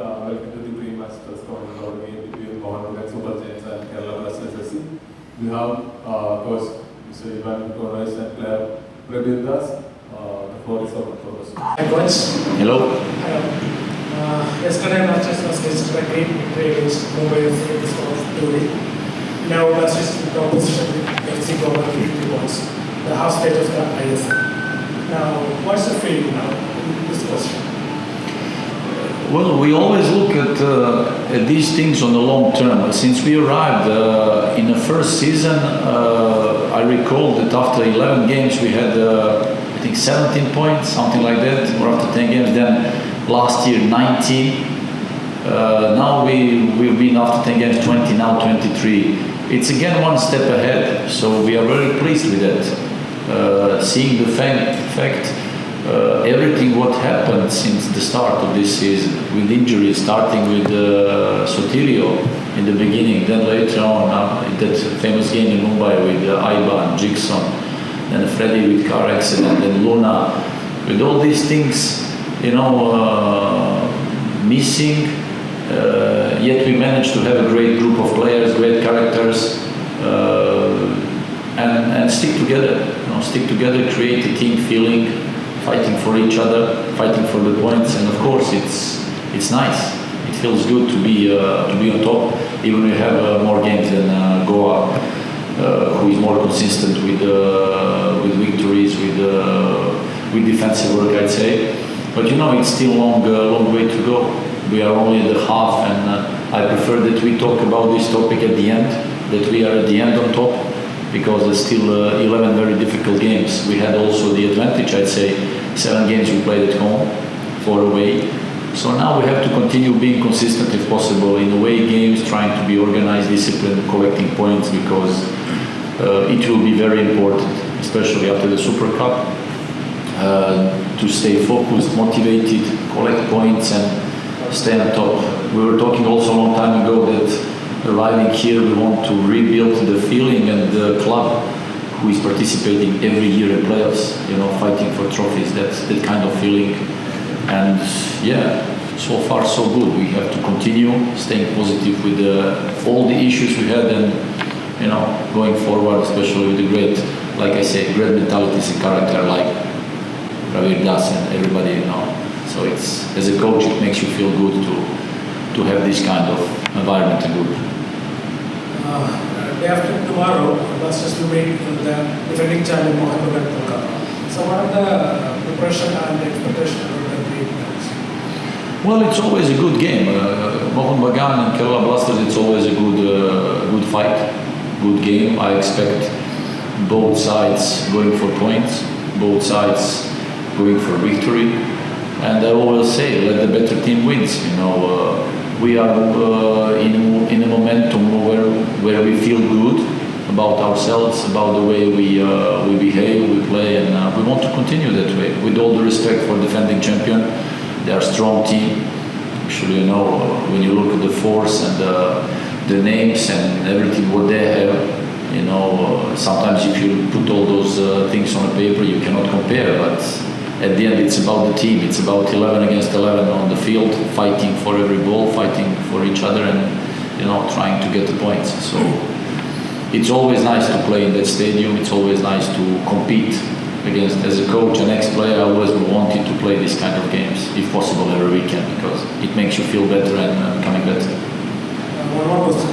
welcome to the pre-match press conference of the game between Mohan Super Giants and Kerala Blasters FC. We have coach Mr. Ivan Korais and player Prabir. The floor is open for us. Hi coach. Hello. Hello. Yesterday Blasters was registered a great victory against Mumbai in the score of 2-8. Now Blasters in top position with FC Goa 50 points. The half stage of the ISL. Now, what's the feeling now in this question? Well, we always look at these things on the long term. Since we arrived in the first season, I recall that after 11 games we had, I think 17 points, something like that, or after 10 games. Then last year 19. Now we've been after 10 games 20, now 23. It's again one step ahead, so we are very pleased with that. Seeing the fact everything what happened since the start of this season, with injuries, starting with Sotirio in the beginning, then later on that famous game in Mumbai with Aiba and Jigson, then Freddy with car accident, then Luna, with all these things, missing, yet we managed to have a great group of players, great characters, and stick together. Stick together, create a team feeling, fighting for each other, fighting for the points, and of course it's nice. It feels good to be on top. Even we have more games than Goa, who is more consistent with victories, with defensive work, I'd say. But it's still long way to go. We are only at the half, and I prefer that we talk about this topic at the end. That we are at the end on top. Because there's still 11 very difficult games. We had also the advantage, I'd say, 7 games we played at home, 4 away. So now we have to continue being consistent if possible in away games, trying to be organized, disciplined, collecting points, because it will be very important, especially after the Super Cup, to stay focused, motivated, collect points and stay on top. We were talking also a long time ago that arriving here, we want to rebuild the feeling and the club who is participating every year in playoffs, fighting for trophies, that kind of feeling. And yeah, so far so good. We have to continue staying positive with all the issues we had, and going forward, especially with the great, like I say, great mentalities and character like Prabir does and everybody, So it's, as a coach, it makes you feel good to have this kind of environment and group. Day after tomorrow, Blasters will meet the defending champion Mohan Bagan. So what are the preparation and expectation of the great match? Well, it's always a good game. Mohan Bagan and Kerala Blasters, it's always a good fight, good game. I expect both sides going for points, both sides going for victory. And I always say, let the better team wins. We are in a momentum where we feel good about ourselves, about the way we behave, we play, and we want to continue that way. With all the respect for defending champion, they are a strong team. Actually, when you look at the force and the names and everything what they have, sometimes if you put all those things on a paper, you cannot compare. But at the end, it's about the team. It's about 11 against 11 on the field, fighting for every ball, fighting for each other, and trying to get the points. So it's always nice to play in that stadium. It's always nice to compete against. As a coach and ex-player, I always wanted to play these kind of games, if possible, every weekend, because it makes you feel better and becoming better. One more question.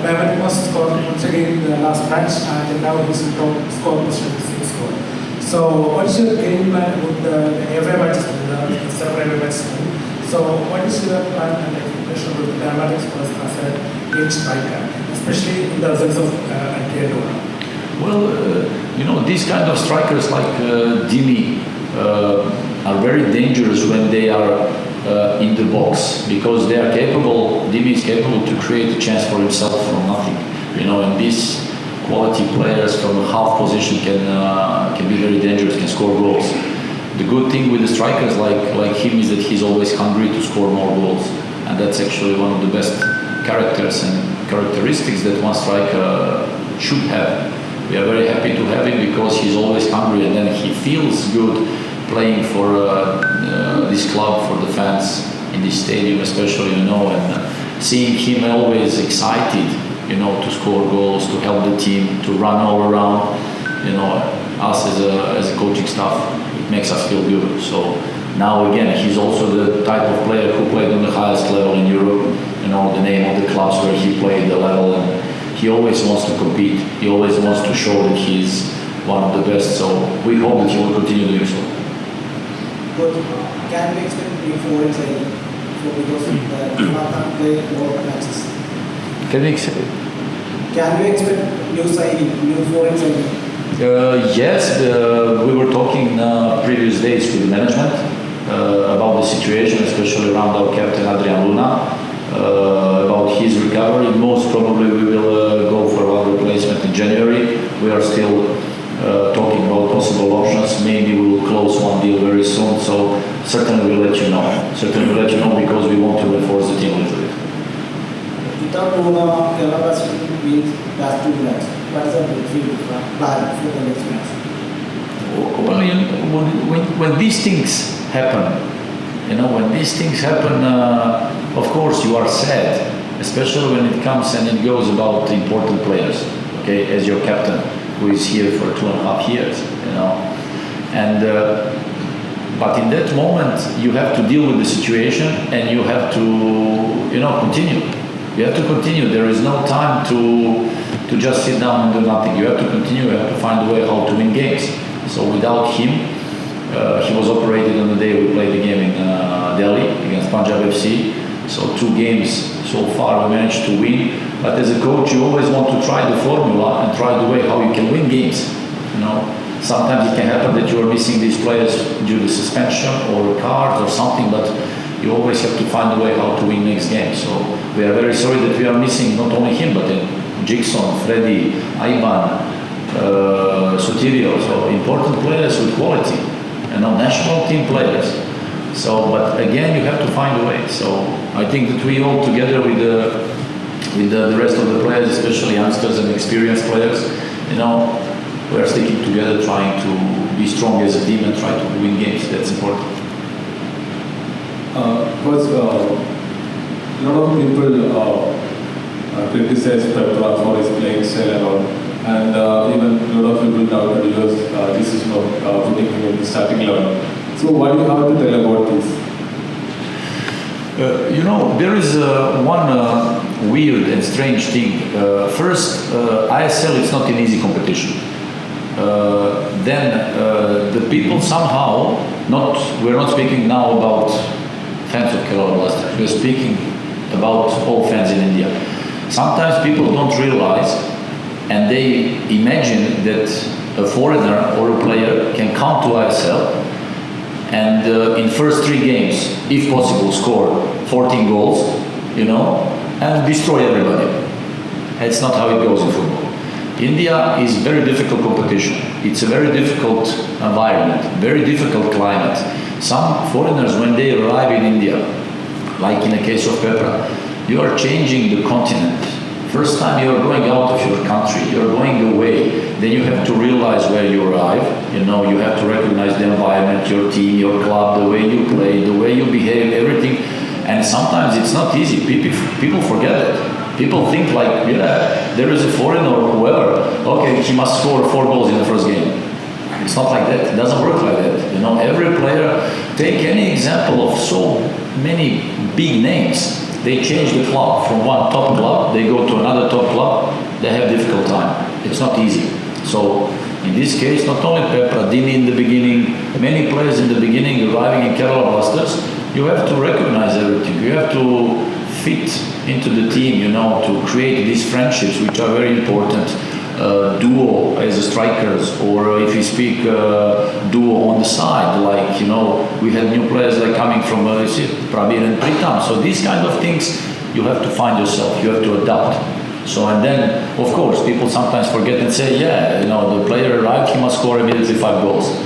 Pavan was scored once again in the last match, and now he's in top score position with 6 goals. So what's your game plan with the FA matches, the 7 FA matches? So what is your plan and expectation with the dramatics plus as a game striker, especially in the sense of Antiadora? Well, these kind of strikers like Dimi are very dangerous when they are in the box, because they are capable. Dimi is capable to create a chance for himself from nothing. And these quality players from half position can be very dangerous, can score goals. The good thing with the strikers like him is that he's always hungry to score more goals, and that's actually one of the best characters and characteristics that one striker should have. We are very happy to have him because he's always hungry, and then he feels good playing for this club, for the fans, in this stadium, especially, and seeing him always excited, to score goals, to help the team, to run all around, us as a coaching staff, it makes us feel good. So now again, he's also the type of player who played on the highest level in Europe, the name of the clubs where he played, the level, and he always wants to compete. He always wants to show that he's one of the best. So we hope that he will continue doing so. But can we expect big foreign signing? So because the can't play more matches. Can we expect new signing, new foreign signing? Yes, we were talking previous days with management about the situation, especially around our captain Adrian Luna, about his recovery. Most probably we will go for one replacement in January. We are still talking about possible options. Maybe we will close one deal very soon, so certainly we'll let you know. Certainly we'll let you know because we want to reinforce the team a little bit. Without Luna, Kerala Blasters will beat last 2 matches. What is the midfield plan for the next match? Well, when these things happen, of course you are sad, especially when it comes and it goes about important players, okay, as your captain, who is here for 2.5 years, and but in that moment you have to deal with the situation and you have to, continue. You have to continue. There is no time to just sit down and do nothing. You have to continue. You have to find a way how to win games. So without him, he was operated on the day we played the game in Delhi against KBFC. So 2 games so far we managed to win. But as a coach, you always want to try the formula and try the way how you can win games. Sometimes it can happen that you are missing these players due to suspension or a card or something, but you always have to find a way how to win next game. So we are very sorry that we are missing not only him, but Jigson, Freddy, Ivan, Sotirio, so important players with quality, national team players. So, but again, you have to find a way. So I think that we all together with the rest of the players, especially youngsters and experienced players, we are sticking together, trying to be strong as a team and try to win games. That's important. Because a lot of people criticize Petra for his playing style and all, and even a lot of people now use decision of putting him in the starting 11. So what do you have to tell about this? There is one weird and strange thing. First, ISL is not an easy competition. Then the people somehow, we're not speaking now about fans of Kerala Blasters, we're speaking about all fans in India. Sometimes people don't realize and they imagine that a foreigner or a player can come to ISL and in first 3 games, if possible, score 14 goals, and destroy everybody. It's not how it goes in football. India is very difficult competition. It's a very difficult environment, very difficult climate. Some foreigners, when they arrive in India, like in the case of Petra, you are changing the continent. First time you are going out of your country, you are going away, then you have to realize where you arrive. You have to recognize the environment, your team, your club, the way you play, the way you behave, everything. And sometimes it's not easy. People forget it. People think like, there is a foreigner or whoever, okay, he must score 4 goals in the first game. It's not like that. It doesn't work like that. Every player, take any example of so many big names. They change the club from one top club, they go to another top club, they have difficult time. It's not easy. So in this case, not only Petra, Dini in the beginning, many players in the beginning arriving in Kerala Blasters, you have to recognize everything. You have to fit into the team, to create these friendships, which are very important. Duo as a strikers, or if you speak duo on the side, like we had new players like coming from Prabir and Pritam. So these kind of things you have to find yourself, you have to adapt. So and then of course people sometimes forget and say, the player arrived, he must score immediately 5 goals.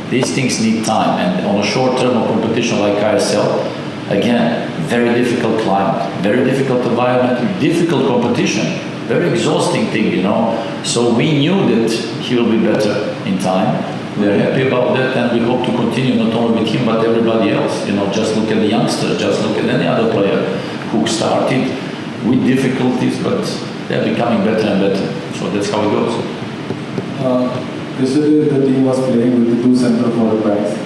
These things need time, and on a short term of competition like ISL, again, very difficult climate, very difficult environment, difficult competition. Very exhausting thing, So we knew that he will be better in time, We are happy about that, and we hope to continue not only with him but everybody else. Just look at the youngsters, just look at any other player who started with difficulties, but they're becoming better and better. So that's how it goes. Yesterday the team was playing with the two central forward backs,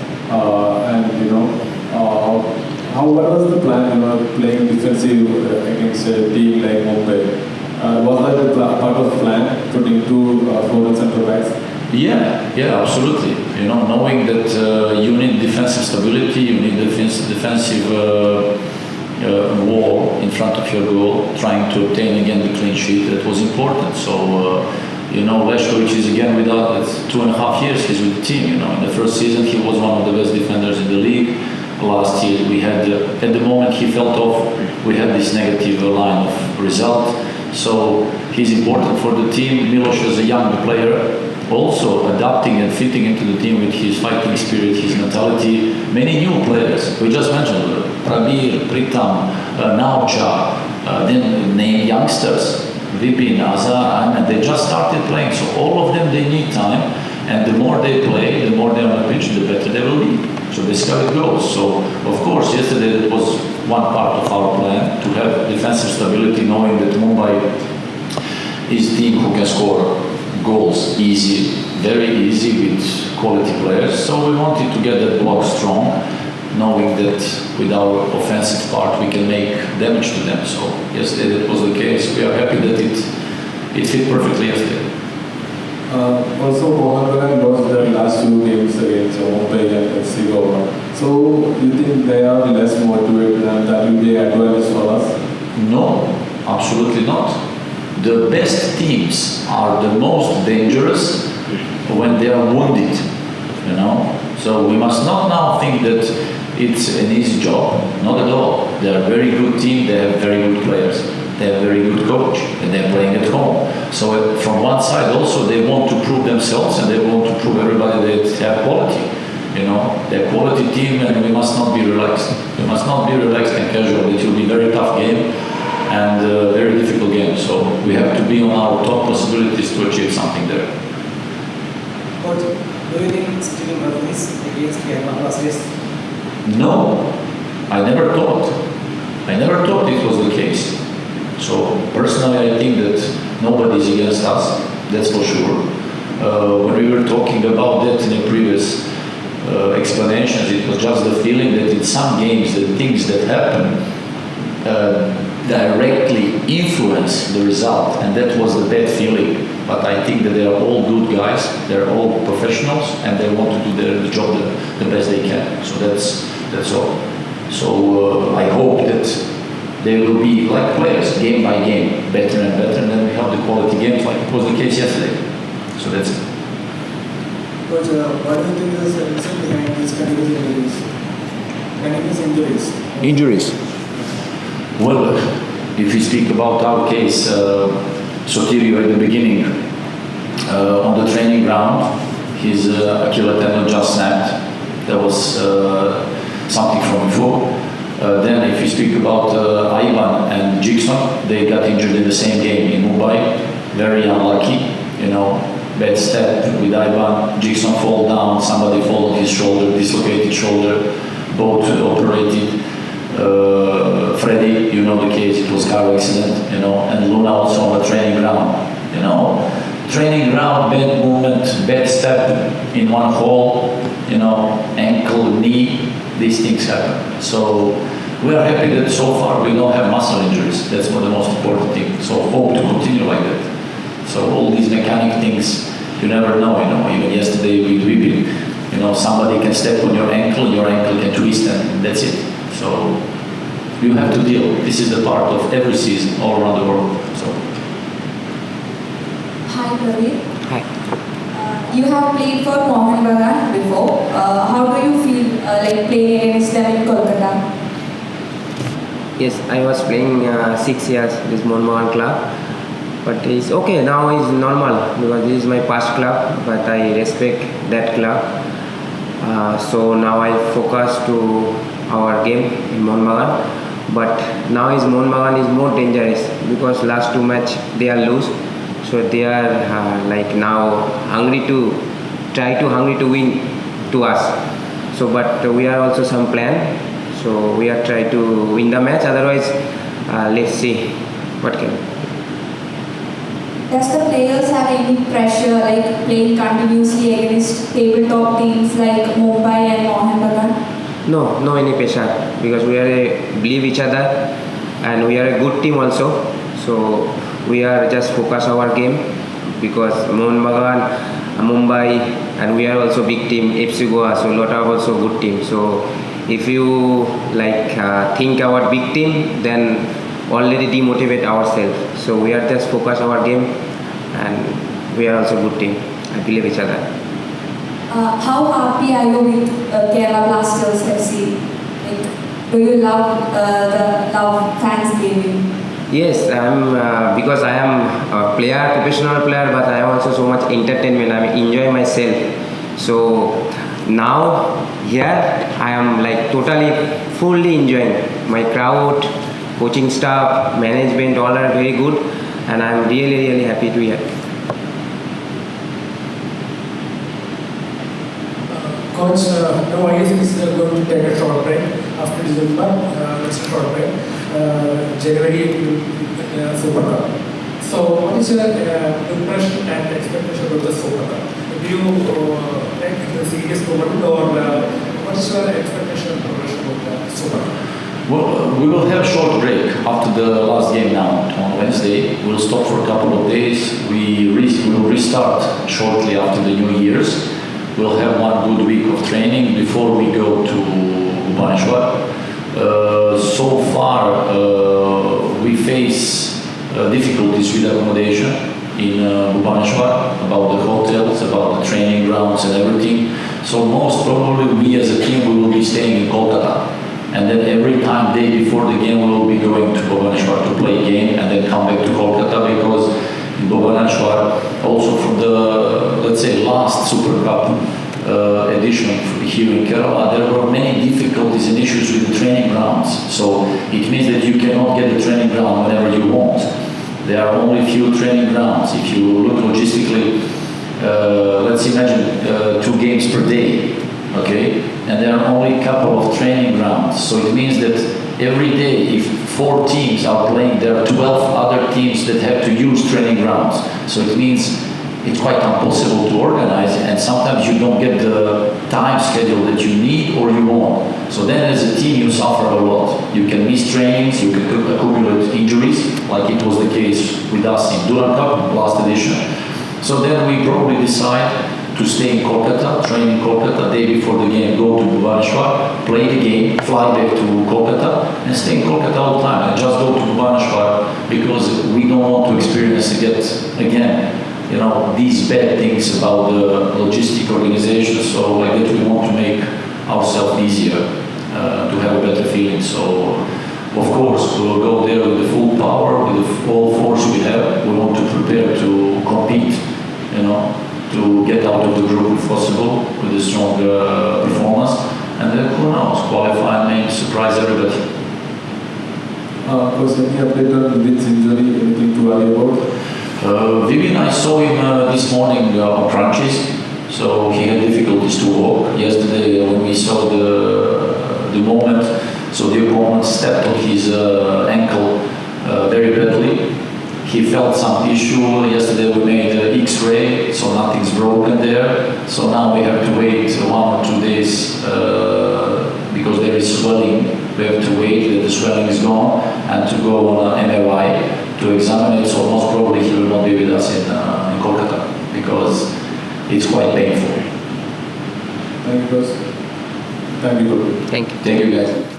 what was the plan? Playing defensive against a team like Mumbai. Was that part of the plan, putting two forward central backs? Yeah, absolutely. Knowing that you need defensive stability, you need defensive wall in front of your goal, trying to obtain again the clean sheet, that was important. So, Lešković is again with us 2.5 years, he's with the team. In the first season he was one of the best defenders in the league. Last year we had, at the moment he felt off, we had this negative line of result. So he's important for the team. Miloš as a young player, also adapting and fitting into the team with his fighting spirit, his mentality. Many new players, we just mentioned Prabir, Pritam, Naucha, then name youngsters, Vipin, Azar, and they just started playing. So all of them, they need time, and the more they play, the more they're on the pitch, the better they will be. So this is how it goes. So of course, yesterday that was one part of our plan, to have defensive stability, knowing that Mumbai is a team who can score goals easy, very easy with quality players. So we wanted to get that block strong, knowing that with our offensive part we can make damage to them. So yesterday that was the case. We are happy that it fit perfectly yesterday. Also, Mohan Bagan lost their last few games against Mumbai and FC Goa. So, you think they are less motivated and that will be an advantage for us? No, absolutely not. The best teams are the most dangerous when they are wounded, So we must not now think that it's an easy job. Not at all. They are a very good team, they have very good players. They have a very good coach, and they're playing at home. So from one side also, they want to prove themselves, and they want to prove everybody that they have quality. They're a quality team, and we must not be relaxed. We must not be relaxed and casual. It will be a very tough game, and a very difficult game. So we have to be on our top possibilities to achieve something there. Coach, do you think stealing referees against Kerala was risk? No, I never thought. I never thought it was the case. So personally, I think that nobody is against us, that's for sure. When we were talking about that in the previous explanations, it was just the feeling that in some games, the things that happen directly influence the result, and that was the bad feeling. But I think that they are all good guys, they're all professionals, and they want to do the job the best they can. So that's all. So I hope that they will be like players, game by game, better and better, and then we have the quality games like it was the case yesterday. So that's it. Coach, what do you think is the reason behind these continuous injuries? Injuries? Well, if we speak about our case, Sotirio at the beginning, on the training ground, his Achilles tendon just snapped. That was something from before. Then if you speak about Ivan and Jigson, they got injured in the same game in Mumbai. Very unlucky, bad step with Ivan. Jigson fall down, somebody fall on his shoulder, dislocated shoulder, both operated. Freddy, the case, it was car accident, and Luna also on the training ground, Training ground, bad movement, bad step in one hole, ankle, knee, these things happen. So we are happy that so far we don't have muscle injuries. That's what the most important thing. So hope to continue like that. So all these mechanic things, you never know, even yesterday with whipping, somebody can step on your ankle can twist, and that's it. So you have to deal. This is the part of every season all around the world. So. Hi, Prabir. Hi. You have played for Mohan Bagan before. How do you feel like playing against them in Kolkata? Yes, I was playing 6 years this Mohan Bagan club, but it's okay now. It's normal because this is my past club, but I respect that club. So now I focus to our game in Mohan Bagan. But now is Mohan Bagan is more dangerous because last 2 match they are lose, so they are like now hungry to try to hungry to win to us. So, but we are also some plan. So we are try to win the match. Otherwise, let's see what can. Does the players have any pressure like playing continuously against tabletop teams like Mumbai and Mohan Bagan? No any pressure because we believe each other and we are a good team also. So we are just focus our game because Mohan Bagan, Mumbai, and we are also big team. FC Goa, so lot of also good team. So if you like think our big team, then already demotivate ourselves. So we are just focus our game, and we are also good team. I believe each other. How happy are you with Kerala Blasters FC? Like, do you love the love fans giving? Yes, I'm because I am a player, professional player, but I am also so much entertainment. I enjoy myself. So now here I am like totally fully enjoying my crowd, coaching staff, management, all are very good, and I am really happy to hear. Coach, now ISL is going to take a short break after December. It's a short break. January Super Cup. So, what is your impression and expectation about the Super Cup? Do you like the serious tournament or what is your expectation and progression about the Super Cup? Well, we will have a short break after the last game now on Wednesday. We'll stop for a couple of days. We will restart shortly after the New Year's. We'll have one good week of training before we go to Bhubaneswar. So far, we face difficulties with accommodation in Bhubaneswar, about the hotels, about the training grounds and everything. So most probably we as a team we will be staying in Kolkata. And then every time, day before the game, we will be going to Bhubaneswar to play a game and then come back to Kolkata because in Bhubaneswar, also from the, let's say, last Super Cup edition here in Kerala, there were many difficulties and issues with the training grounds. So it means that you cannot get the training ground whenever you want. There are only few training grounds. If you look logistically, let's imagine 2 games per day, okay? And there are only a couple of training grounds. So it means that every day, if 4 teams are playing, there are 12 other teams that have to use training grounds. So it means it's quite impossible to organize, and sometimes you don't get the time schedule that you need or you want. So then as a team you suffer a lot. You can miss trainings, you can accumulate injuries, like it was the case with us in Duran Cup, last edition. So then we probably decide to stay in Kolkata, train in Kolkata, day before the game, go to Bhubaneswar, play the game, fly back to Kolkata, and stay in Kolkata all the time, and just go to Bhubaneswar because we don't want to experience again, you know, these bad things about the logistic organization. So like that, we want to make ourselves easier, to have a better feeling. So of course, we will go there with the full power, with the full force we have. We want to prepare to compete, you know, to get out of the group if possible with a strong performance, and then who knows, qualify and surprise everybody. Was any update on Vince's injury? Anything to worry about? Vivian, I saw him this morning on crunches, so he had difficulties to walk. Yesterday when we saw the moment, so the opponent stepped on his ankle very badly. He felt some issue. Yesterday we made an X-ray, so nothing's broken there. So now we have to wait 1 or 2 days because there is swelling. We have to wait that the swelling is gone and to go on an MRI to examine it. So most probably he will not be with us in Kolkata because it's quite painful. Thank you, guys. Thank you. Thank you. Thank you, guys.